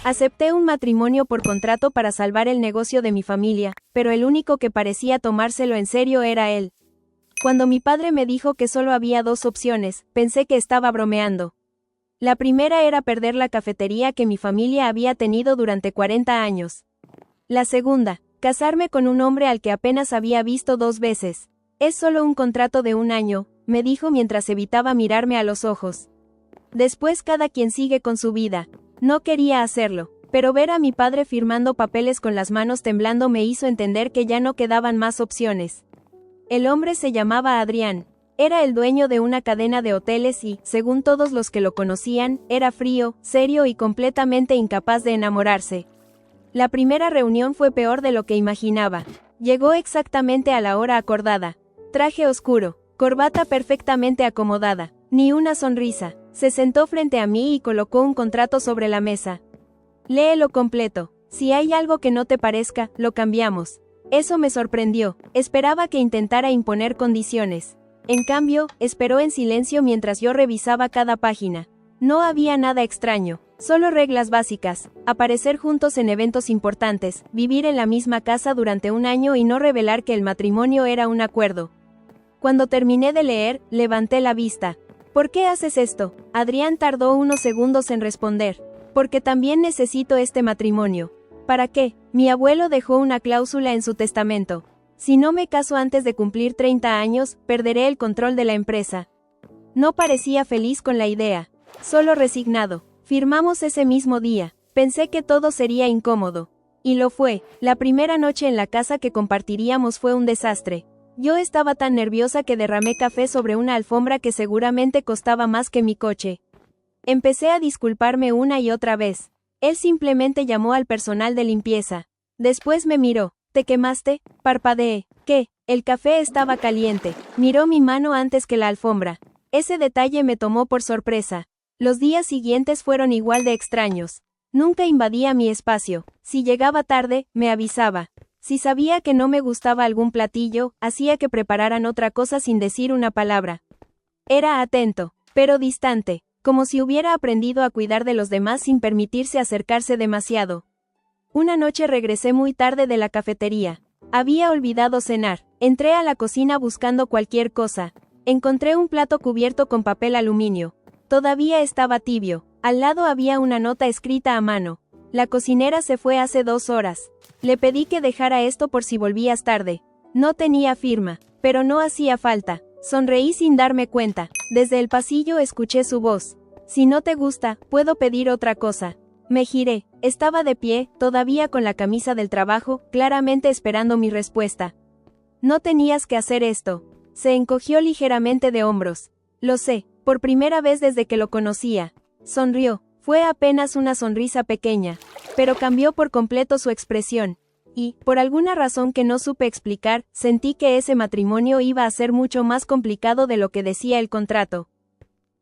Acepté un matrimonio por contrato para salvar el negocio de mi familia, pero el único que parecía tomárselo en serio era él. Cuando mi padre me dijo que solo había dos opciones, pensé que estaba bromeando. La primera era perder la cafetería que mi familia había tenido durante 40 años. La segunda, casarme con un hombre al que apenas había visto 2 veces. Es solo un contrato de 1 año, me dijo mientras evitaba mirarme a los ojos. Después cada quien sigue con su vida. No quería hacerlo, pero ver a mi padre firmando papeles con las manos temblando me hizo entender que ya no quedaban más opciones. El hombre se llamaba Adrián. Era el dueño de una cadena de hoteles y, según todos los que lo conocían, era frío, serio y completamente incapaz de enamorarse. La primera reunión fue peor de lo que imaginaba. Llegó exactamente a la hora acordada. Traje oscuro, corbata perfectamente acomodada, ni una sonrisa. Se sentó frente a mí y colocó un contrato sobre la mesa. Léelo completo. Si hay algo que no te parezca, lo cambiamos. Eso me sorprendió. Esperaba que intentara imponer condiciones. En cambio, esperó en silencio mientras yo revisaba cada página. No había nada extraño, solo reglas básicas: aparecer juntos en eventos importantes, vivir en la misma casa durante 1 año y no revelar que el matrimonio era un acuerdo. Cuando terminé de leer, levanté la vista. ¿Por qué haces esto? Adrián tardó unos segundos en responder. Porque también necesito este matrimonio. ¿Para qué? Mi abuelo dejó una cláusula en su testamento. Si no me caso antes de cumplir 30 años, perderé el control de la empresa. No parecía feliz con la idea, solo resignado. Firmamos ese mismo día. Pensé que todo sería incómodo. Y lo fue. La primera noche en la casa que compartiríamos fue un desastre. Yo estaba tan nerviosa que derramé café sobre una alfombra que seguramente costaba más que mi coche. Empecé a disculparme una y otra vez. Él simplemente llamó al personal de limpieza. Después me miró. ¿Te quemaste? Parpadeé. ¿Qué? El café estaba caliente. Miró mi mano antes que la alfombra. Ese detalle me tomó por sorpresa. Los días siguientes fueron igual de extraños. Nunca invadía mi espacio. Si llegaba tarde, me avisaba. Si sabía que no me gustaba algún platillo, hacía que prepararan otra cosa sin decir una palabra. Era atento, pero distante, como si hubiera aprendido a cuidar de los demás sin permitirse acercarse demasiado. Una noche regresé muy tarde de la cafetería. Había olvidado cenar. Entré a la cocina buscando cualquier cosa. Encontré un plato cubierto con papel aluminio. Todavía estaba tibio. Al lado había una nota escrita a mano. La cocinera se fue hace 2 horas. Le pedí que dejara esto por si volvías tarde. No tenía firma, pero no hacía falta. Sonreí sin darme cuenta. Desde el pasillo escuché su voz. Si no te gusta, puedo pedir otra cosa. Me giré. Estaba de pie, todavía con la camisa del trabajo, claramente esperando mi respuesta. No tenías que hacer esto. Se encogió ligeramente de hombros. Lo sé, por primera vez desde que lo conocía. Sonrió. Fue apenas una sonrisa pequeña, pero cambió por completo su expresión. Y, por alguna razón que no supe explicar, sentí que ese matrimonio iba a ser mucho más complicado de lo que decía el contrato.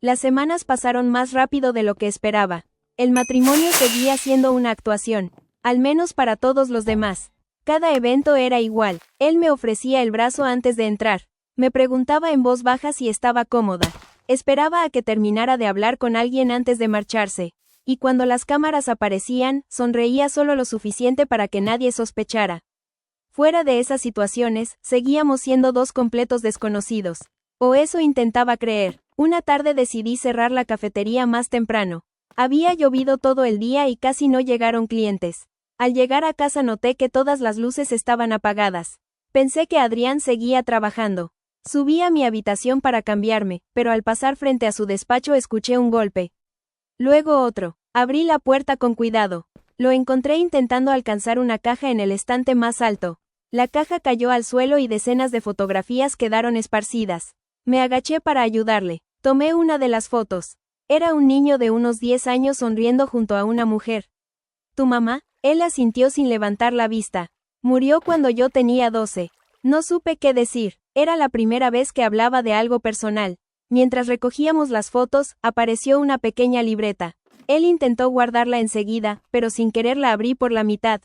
Las semanas pasaron más rápido de lo que esperaba. El matrimonio seguía siendo una actuación, al menos para todos los demás. Cada evento era igual. Él me ofrecía el brazo antes de entrar. Me preguntaba en voz baja si estaba cómoda. Esperaba a que terminara de hablar con alguien antes de marcharse. Y cuando las cámaras aparecían, sonreía solo lo suficiente para que nadie sospechara. Fuera de esas situaciones, seguíamos siendo 2 completos desconocidos. O eso intentaba creer. Una tarde decidí cerrar la cafetería más temprano. Había llovido todo el día y casi no llegaron clientes. Al llegar a casa noté que todas las luces estaban apagadas. Pensé que Adrián seguía trabajando. Subí a mi habitación para cambiarme, pero al pasar frente a su despacho escuché un golpe. Luego otro. Abrí la puerta con cuidado. Lo encontré intentando alcanzar una caja en el estante más alto. La caja cayó al suelo y decenas de fotografías quedaron esparcidas. Me agaché para ayudarle. Tomé una de las fotos. Era un niño de unos 10 años sonriendo junto a una mujer. ¿Tu mamá? Él asintió sin levantar la vista. Murió cuando yo tenía 12. No supe qué decir. Era la primera vez que hablaba de algo personal. Mientras recogíamos las fotos, apareció una pequeña libreta. Él intentó guardarla enseguida, pero sin querer la abrí por la mitad.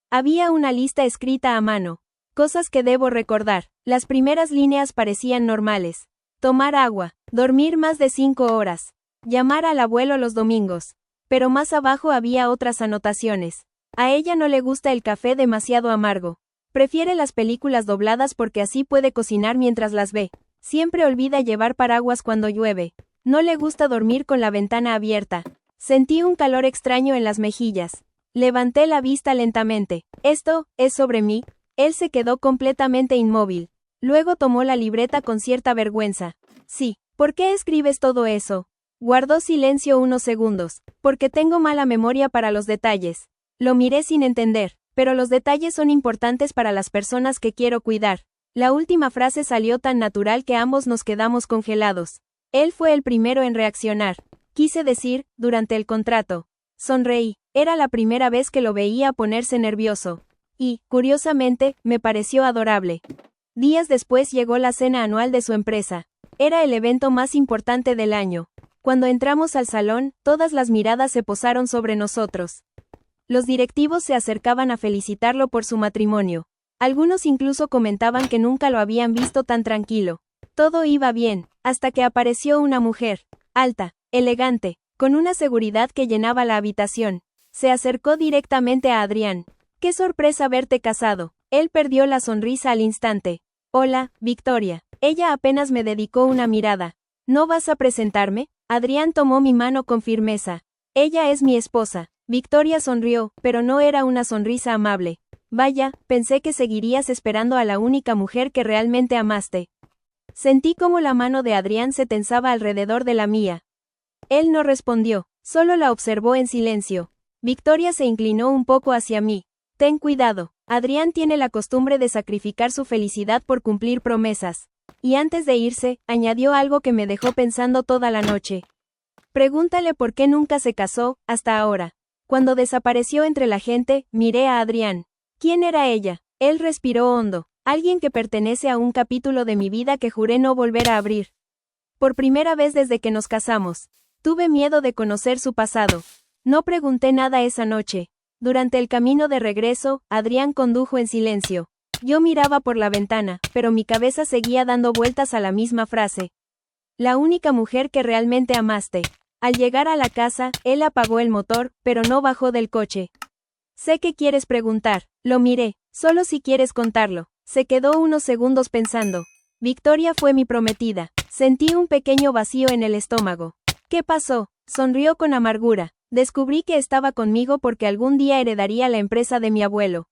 Había una lista escrita a mano. Cosas que debo recordar. Las primeras líneas parecían normales. Tomar agua. Dormir más de 5 horas. Llamar al abuelo los domingos. pero más abajo había otras anotaciones. A ella no le gusta el café demasiado amargo. Prefiere las películas dobladas porque así puede cocinar mientras las ve. Siempre olvida llevar paraguas cuando llueve. No le gusta dormir con la ventana abierta. Sentí un calor extraño en las mejillas. Levanté la vista lentamente. ¿Esto es sobre mí? Él se quedó completamente inmóvil. Luego tomó la libreta con cierta vergüenza. Sí. ¿Por qué escribes todo eso? Guardó silencio unos segundos. Porque tengo mala memoria para los detalles. Lo miré sin entender. Pero los detalles son importantes para las personas que quiero cuidar. La última frase salió tan natural que ambos nos quedamos congelados. Él fue el primero en reaccionar. Quise decir, durante el contrato. Sonreí. Era la primera vez que lo veía ponerse nervioso. Y, curiosamente, me pareció adorable. Días después llegó la cena anual de su empresa. Era el evento más importante del año. Cuando entramos al salón, todas las miradas se posaron sobre nosotros. Los directivos se acercaban a felicitarlo por su matrimonio. Algunos incluso comentaban que nunca lo habían visto tan tranquilo. Todo iba bien, hasta que apareció una mujer, alta, elegante, con una seguridad que llenaba la habitación. Se acercó directamente a Adrián. ¡Qué sorpresa verte casado! Él perdió la sonrisa al instante. Hola, Victoria. Ella apenas me dedicó una mirada. ¿No vas a presentarme? Adrián tomó mi mano con firmeza. Ella es mi esposa. Victoria sonrió, pero no era una sonrisa amable. Vaya, pensé que seguirías esperando a la única mujer que realmente amaste. Sentí como la mano de Adrián se tensaba alrededor de la mía. Él no respondió, solo la observó en silencio. Victoria se inclinó un poco hacia mí. Ten cuidado, Adrián tiene la costumbre de sacrificar su felicidad por cumplir promesas. Y antes de irse, añadió algo que me dejó pensando toda la noche. Pregúntale por qué nunca se casó, hasta ahora. Cuando desapareció entre la gente, miré a Adrián. ¿Quién era ella? Él respiró hondo. Alguien que pertenece a un capítulo de mi vida que juré no volver a abrir. Por primera vez desde que nos casamos. Tuve miedo de conocer su pasado. No pregunté nada esa noche. Durante el camino de regreso, Adrián condujo en silencio. Yo miraba por la ventana, pero mi cabeza seguía dando vueltas a la misma frase. La única mujer que realmente amaste. Al llegar a la casa, él apagó el motor, pero no bajó del coche. Sé que quieres preguntar. Lo miré, solo si quieres contarlo. Se quedó unos segundos pensando. Victoria fue mi prometida. Sentí un pequeño vacío en el estómago. ¿Qué pasó? Sonrió con amargura. Descubrí que estaba conmigo porque algún día heredaría la empresa de mi abuelo.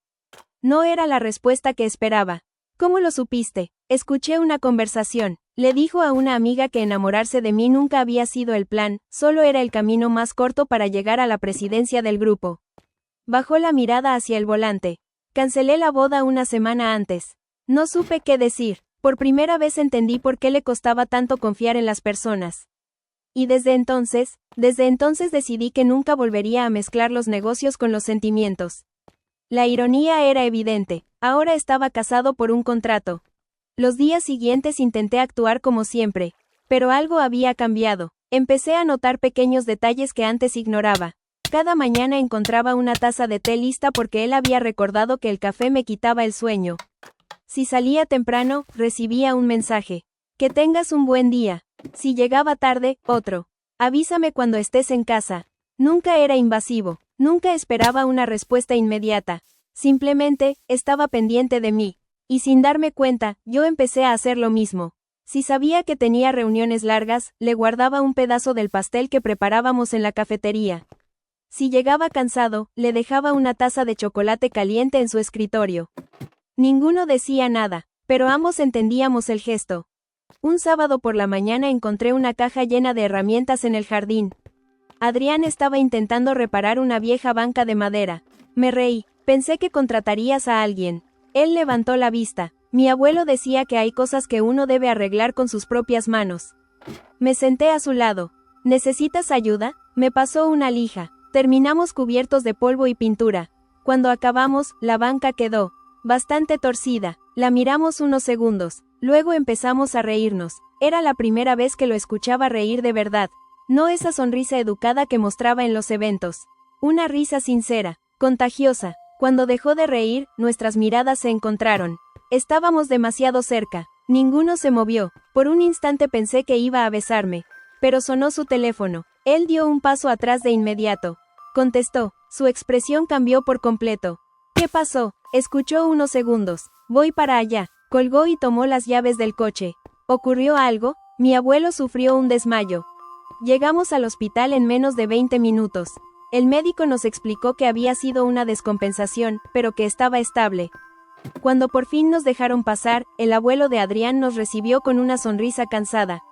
No era la respuesta que esperaba. ¿Cómo lo supiste? Escuché una conversación. Le dijo a una amiga que enamorarse de mí nunca había sido el plan, solo era el camino más corto para llegar a la presidencia del grupo. Bajó la mirada hacia el volante. Cancelé la boda una semana antes. No supe qué decir. Por primera vez entendí por qué le costaba tanto confiar en las personas. Y desde entonces decidí que nunca volvería a mezclar los negocios con los sentimientos. La ironía era evidente. Ahora estaba casado por un contrato. Los días siguientes intenté actuar como siempre. Pero algo había cambiado. Empecé a notar pequeños detalles que antes ignoraba. Cada mañana encontraba una taza de té lista porque él había recordado que el café me quitaba el sueño. Si salía temprano, recibía un mensaje. Que tengas un buen día. Si llegaba tarde, otro. Avísame cuando estés en casa. Nunca era invasivo. Nunca esperaba una respuesta inmediata. Simplemente, estaba pendiente de mí. Y sin darme cuenta, yo empecé a hacer lo mismo. Si sabía que tenía reuniones largas, le guardaba un pedazo del pastel que preparábamos en la cafetería. Si llegaba cansado, le dejaba una taza de chocolate caliente en su escritorio. Ninguno decía nada, pero ambos entendíamos el gesto. Un sábado por la mañana encontré una caja llena de herramientas en el jardín. Adrián estaba intentando reparar una vieja banca de madera. Me reí, pensé que contratarías a alguien. Él levantó la vista. Mi abuelo decía que hay cosas que uno debe arreglar con sus propias manos. Me senté a su lado. ¿Necesitas ayuda? Me pasó una lija. Terminamos cubiertos de polvo y pintura. Cuando acabamos, la banca quedó bastante torcida. La miramos unos segundos. Luego empezamos a reírnos. Era la primera vez que lo escuchaba reír de verdad. No esa sonrisa educada que mostraba en los eventos. Una risa sincera, contagiosa. Cuando dejó de reír, nuestras miradas se encontraron. Estábamos demasiado cerca. Ninguno se movió. Por un instante pensé que iba a besarme. Pero sonó su teléfono. Él dio un paso atrás de inmediato. Contestó. Su expresión cambió por completo. ¿Qué pasó? Escuchó unos segundos. Voy para allá. Colgó y tomó las llaves del coche. ¿Ocurrió algo? Mi abuelo sufrió un desmayo. Llegamos al hospital en menos de 20 minutos. El médico nos explicó que había sido una descompensación, pero que estaba estable. Cuando por fin nos dejaron pasar, el abuelo de Adrián nos recibió con una sonrisa cansada.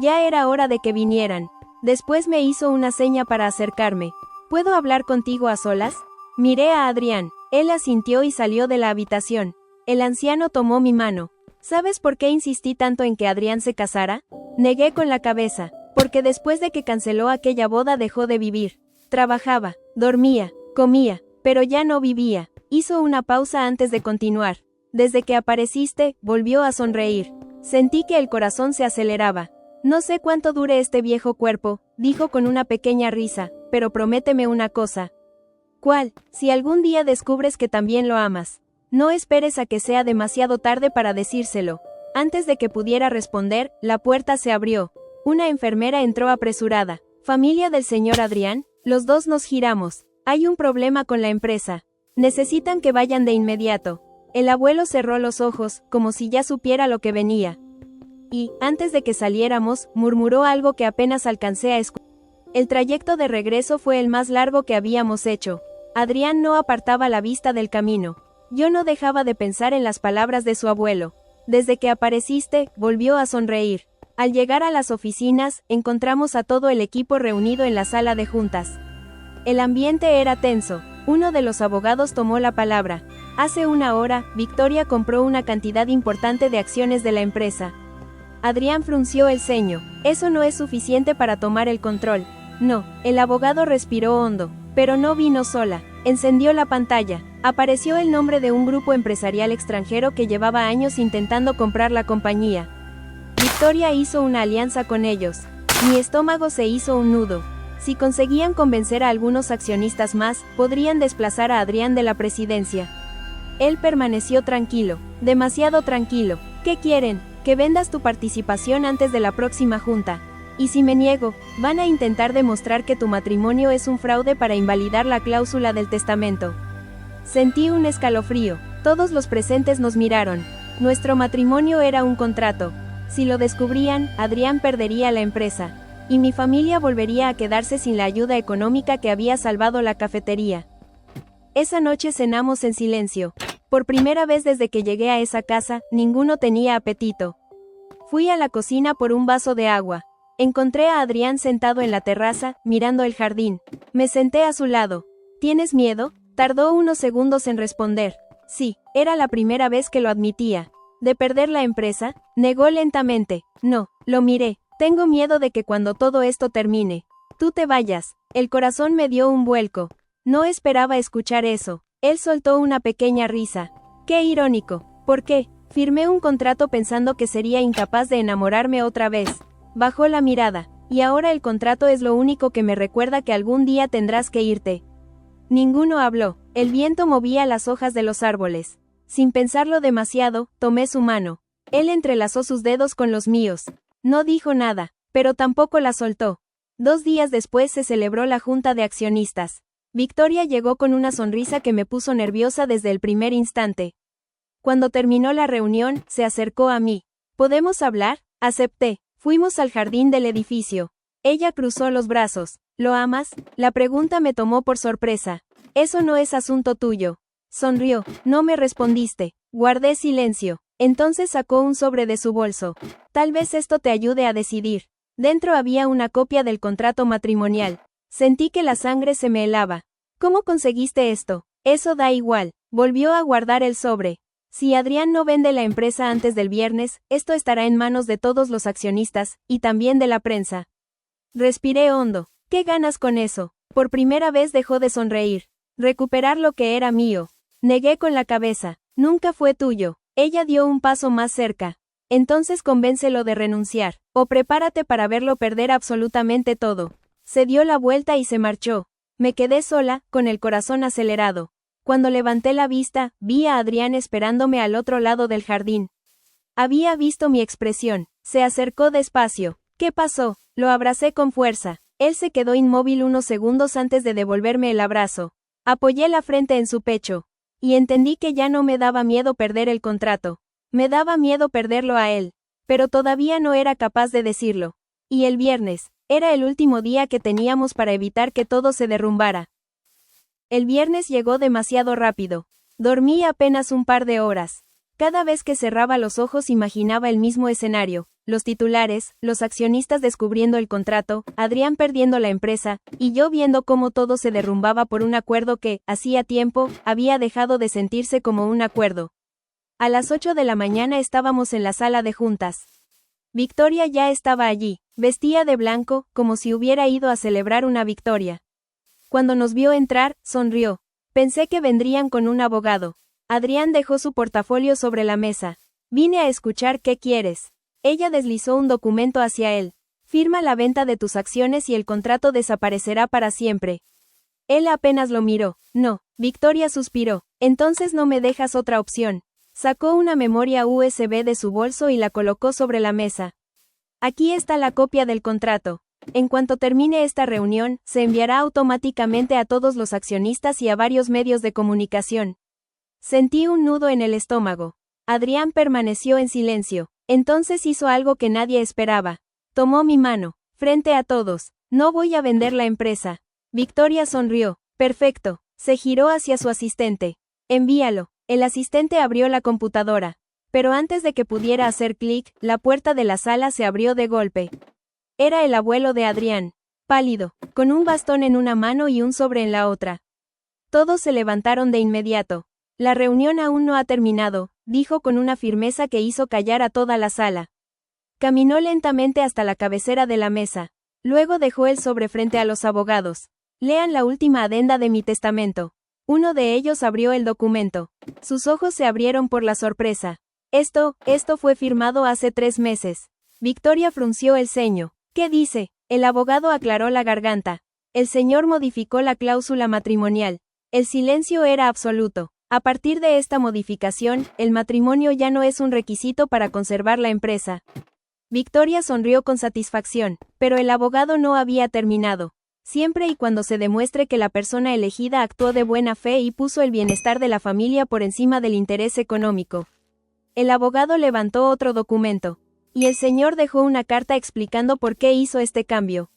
Ya era hora de que vinieran. Después me hizo una seña para acercarme. ¿Puedo hablar contigo a solas? Miré a Adrián. Él asintió y salió de la habitación. El anciano tomó mi mano. ¿Sabes por qué insistí tanto en que Adrián se casara? Negué con la cabeza. Porque después de que canceló aquella boda dejó de vivir. Trabajaba, dormía, comía, pero ya no vivía. Hizo una pausa antes de continuar. Desde que apareciste, volvió a sonreír. Sentí que el corazón se aceleraba. No sé cuánto dure este viejo cuerpo, dijo con una pequeña risa, pero prométeme una cosa. ¿Cuál? Si algún día descubres que también lo amas. No esperes a que sea demasiado tarde para decírselo. Antes de que pudiera responder, la puerta se abrió. Una enfermera entró apresurada. ¿Familia del señor Adrián? Los dos nos giramos. Hay un problema con la empresa. Necesitan que vayan de inmediato. El abuelo cerró los ojos, como si ya supiera lo que venía. Y, antes de que saliéramos, murmuró algo que apenas alcancé a escuchar. El trayecto de regreso fue el más largo que habíamos hecho. Adrián no apartaba la vista del camino. Yo no dejaba de pensar en las palabras de su abuelo. Desde que apareciste, volvió a sonreír. Al llegar a las oficinas, encontramos a todo el equipo reunido en la sala de juntas. El ambiente era tenso. Uno de los abogados tomó la palabra. Hace una hora, Victoria compró una cantidad importante de acciones de la empresa. Adrián frunció el ceño. Eso no es suficiente para tomar el control. No, el abogado respiró hondo. Pero no vino sola. Encendió la pantalla. Apareció el nombre de un grupo empresarial extranjero que llevaba años intentando comprar la compañía. Victoria hizo una alianza con ellos. Mi estómago se hizo un nudo. Si conseguían convencer a algunos accionistas más, podrían desplazar a Adrián de la presidencia. Él permaneció tranquilo, demasiado tranquilo. ¿Qué quieren? Que vendas tu participación antes de la próxima junta. Y si me niego, van a intentar demostrar que tu matrimonio es un fraude para invalidar la cláusula del testamento. Sentí un escalofrío. Todos los presentes nos miraron. Nuestro matrimonio era un contrato. Si lo descubrían, Adrián perdería la empresa. Y mi familia volvería a quedarse sin la ayuda económica que había salvado la cafetería. Esa noche cenamos en silencio. Por primera vez desde que llegué a esa casa, ninguno tenía apetito. Fui a la cocina por un vaso de agua. Encontré a Adrián sentado en la terraza, mirando el jardín. Me senté a su lado. ¿Tienes miedo? Tardó unos segundos en responder. Sí, era la primera vez que lo admitía. ¿De perder la empresa? Negó lentamente. No, lo miré. Tengo miedo de que cuando todo esto termine, tú te vayas. El corazón me dio un vuelco. No esperaba escuchar eso. Él soltó una pequeña risa. Qué irónico. ¿Por qué? Firmé un contrato pensando que sería incapaz de enamorarme otra vez. Bajó la mirada. Y ahora el contrato es lo único que me recuerda que algún día tendrás que irte. Ninguno habló. El viento movía las hojas de los árboles. Sin pensarlo demasiado, tomé su mano. Él entrelazó sus dedos con los míos. No dijo nada, pero tampoco la soltó. 2 días después se celebró la junta de accionistas. Victoria llegó con una sonrisa que me puso nerviosa desde el primer instante. Cuando terminó la reunión, se acercó a mí. ¿Podemos hablar? Acepté. Fuimos al jardín del edificio. Ella cruzó los brazos. ¿Lo amas? La pregunta me tomó por sorpresa. Eso no es asunto tuyo. Sonrió. No me respondiste. Guardé silencio. Entonces sacó un sobre de su bolso. Tal vez esto te ayude a decidir. Dentro había una copia del contrato matrimonial. Sentí que la sangre se me helaba. ¿Cómo conseguiste esto? Eso da igual. Volvió a guardar el sobre. Si Adrián no vende la empresa antes del viernes, esto estará en manos de todos los accionistas, y también de la prensa. Respiré hondo. ¿Qué ganas con eso? Por primera vez dejó de sonreír. Recuperar lo que era mío. Negué con la cabeza. Nunca fue tuyo. Ella dio un paso más cerca. Entonces convéncelo de renunciar, o prepárate para verlo perder absolutamente todo. Se dio la vuelta y se marchó. Me quedé sola, con el corazón acelerado. Cuando levanté la vista, vi a Adrián esperándome al otro lado del jardín. Había visto mi expresión. Se acercó despacio. ¿Qué pasó? Lo abracé con fuerza. Él se quedó inmóvil unos segundos antes de devolverme el abrazo. Apoyé la frente en su pecho. Y entendí que ya no me daba miedo perder el contrato. Me daba miedo perderlo a él. Pero todavía no era capaz de decirlo. Y el viernes, era el último día que teníamos para evitar que todo se derrumbara. El viernes llegó demasiado rápido. Dormí apenas un par de horas. Cada vez que cerraba los ojos imaginaba el mismo escenario, los titulares, los accionistas descubriendo el contrato, Adrián perdiendo la empresa, y yo viendo cómo todo se derrumbaba por un acuerdo que, hacía tiempo, había dejado de sentirse como un acuerdo. A las 8 de la mañana estábamos en la sala de juntas. Victoria ya estaba allí, vestía de blanco, como si hubiera ido a celebrar una victoria. Cuando nos vio entrar, sonrió. Pensé que vendrían con un abogado. Adrián dejó su portafolio sobre la mesa. Vine a escuchar qué quieres. Ella deslizó un documento hacia él. Firma la venta de tus acciones y el contrato desaparecerá para siempre. Él apenas lo miró. No, Victoria suspiró. Entonces no me dejas otra opción. Sacó una memoria USB de su bolso y la colocó sobre la mesa. Aquí está la copia del contrato. En cuanto termine esta reunión, se enviará automáticamente a todos los accionistas y a varios medios de comunicación. Sentí un nudo en el estómago. Adrián permaneció en silencio. Entonces hizo algo que nadie esperaba. Tomó mi mano. Frente a todos. No voy a vender la empresa. Victoria sonrió. Perfecto. Se giró hacia su asistente. Envíalo. El asistente abrió la computadora. Pero antes de que pudiera hacer clic, la puerta de la sala se abrió de golpe. Era el abuelo de Adrián. Pálido, con un bastón en una mano y un sobre en la otra. Todos se levantaron de inmediato. La reunión aún no ha terminado, dijo con una firmeza que hizo callar a toda la sala. Caminó lentamente hasta la cabecera de la mesa. Luego dejó el sobre frente a los abogados. Lean la última adenda de mi testamento. Uno de ellos abrió el documento. Sus ojos se abrieron por la sorpresa. Esto fue firmado hace 3 meses. Victoria frunció el ceño. ¿Qué dice? El abogado aclaró la garganta. El señor modificó la cláusula matrimonial. El silencio era absoluto. A partir de esta modificación, el matrimonio ya no es un requisito para conservar la empresa. Victoria sonrió con satisfacción, pero el abogado no había terminado. Siempre y cuando se demuestre que la persona elegida actuó de buena fe y puso el bienestar de la familia por encima del interés económico. El abogado levantó otro documento. Y el señor dejó una carta explicando por qué hizo este cambio.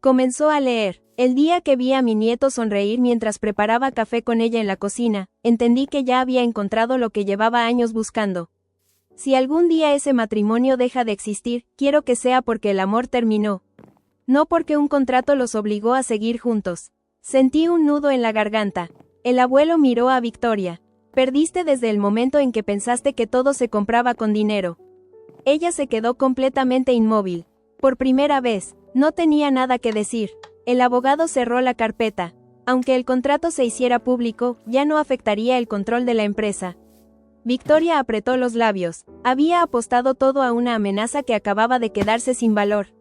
Comenzó a leer. El día que vi a mi nieto sonreír mientras preparaba café con ella en la cocina, entendí que ya había encontrado lo que llevaba años buscando. Si algún día ese matrimonio deja de existir, quiero que sea porque el amor terminó. No porque un contrato los obligó a seguir juntos. Sentí un nudo en la garganta. El abuelo miró a Victoria. Perdiste desde el momento en que pensaste que todo se compraba con dinero. Ella se quedó completamente inmóvil. Por primera vez, no tenía nada que decir. El abogado cerró la carpeta. Aunque el contrato se hiciera público, ya no afectaría el control de la empresa. Victoria apretó los labios. Había apostado todo a una amenaza que acababa de quedarse sin valor.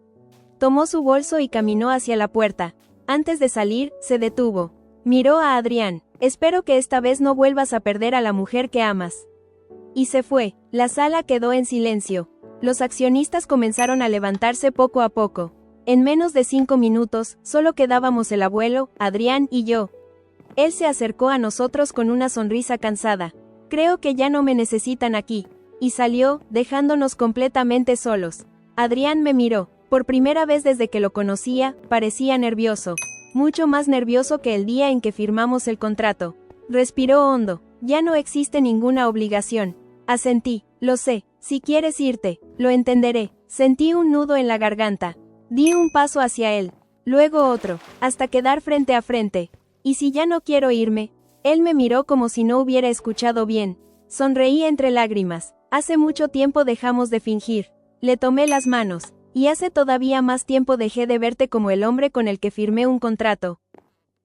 Tomó su bolso y caminó hacia la puerta. Antes de salir, se detuvo. Miró a Adrián. Espero que esta vez no vuelvas a perder a la mujer que amas. Y se fue. La sala quedó en silencio. Los accionistas comenzaron a levantarse poco a poco. En menos de 5 minutos, solo quedábamos el abuelo, Adrián y yo. Él se acercó a nosotros con una sonrisa cansada. Creo que ya no me necesitan aquí. Y salió, dejándonos completamente solos. Adrián me miró. Por primera vez desde que lo conocía, parecía nervioso. Mucho más nervioso que el día en que firmamos el contrato. Respiró hondo. Ya no existe ninguna obligación. Asentí. Lo sé. Si quieres irte, lo entenderé. Sentí un nudo en la garganta. Di un paso hacia él. Luego otro. Hasta quedar frente a frente. ¿Y si ya no quiero irme? Él me miró como si no hubiera escuchado bien. Sonreí entre lágrimas. Hace mucho tiempo dejamos de fingir. Le tomé las manos. Y hace todavía más tiempo dejé de verte como el hombre con el que firmé un contrato.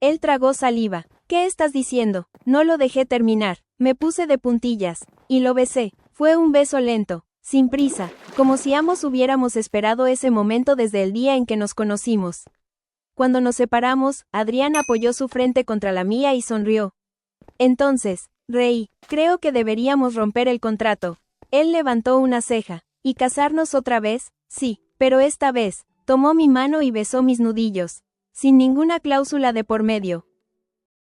Él tragó saliva. ¿Qué estás diciendo? No lo dejé terminar. Me puse de puntillas. Y lo besé. Fue un beso lento, sin prisa, como si ambos hubiéramos esperado ese momento desde el día en que nos conocimos. Cuando nos separamos, Adrián apoyó su frente contra la mía y sonrió. Entonces, reí. Creo que deberíamos romper el contrato. Él levantó una ceja. ¿Y casarnos otra vez? Sí, pero esta vez, Tomó mi mano y besó mis nudillos. Sin ninguna cláusula de por medio.